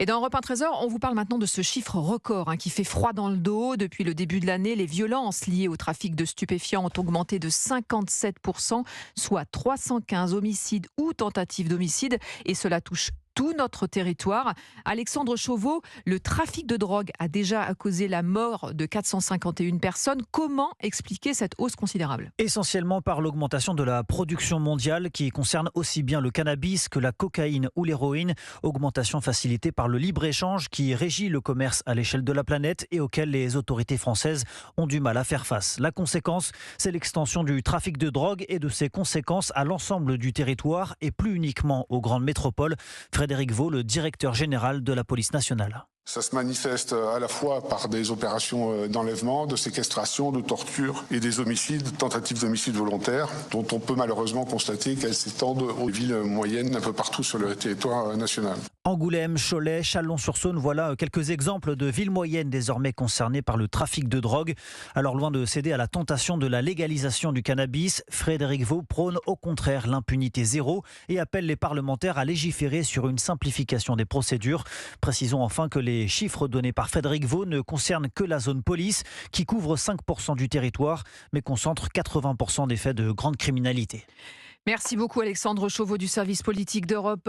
Et dans Europe 1 Trésor, on vous parle maintenant de ce chiffre record qui fait froid dans le dos. Depuis le début de l'année, les violences liées au trafic de stupéfiants ont augmenté de 57%, soit 315 homicides ou tentatives d'homicide. Et cela touche tout notre territoire. Alexandre Chauveau, le trafic de drogue a déjà causé la mort de 451 personnes. Comment expliquer cette hausse considérable ? Essentiellement par l'augmentation de la production mondiale qui concerne aussi bien le cannabis que la cocaïne ou l'héroïne. Augmentation facilitée par le libre-échange qui régit le commerce à l'échelle de la planète et auquel les autorités françaises ont du mal à faire face. La conséquence, c'est l'extension du trafic de drogue et de ses conséquences à l'ensemble du territoire et plus uniquement aux grandes métropoles. Frédéric Vaux, le directeur général de la police nationale. Ça se manifeste à la fois par des opérations d'enlèvement, de séquestration, de torture et des homicides, tentatives d'homicide volontaires, dont on peut malheureusement constater qu'elles s'étendent aux villes moyennes un peu partout sur le territoire national. Angoulême, Cholet, Chalon-sur-Saône, voilà quelques exemples de villes moyennes désormais concernées par le trafic de drogue. Alors loin de céder à la tentation de la légalisation du cannabis, Frédéric Vaux prône au contraire l'impunité zéro et appelle les parlementaires à légiférer sur une simplification des procédures. Précisons enfin que les chiffres donnés par Frédéric Vaux ne concernent que la zone police qui couvre 5% du territoire mais concentre 80% des faits de grande criminalité. Merci beaucoup Alexandre Chauveau du service politique d'Europe.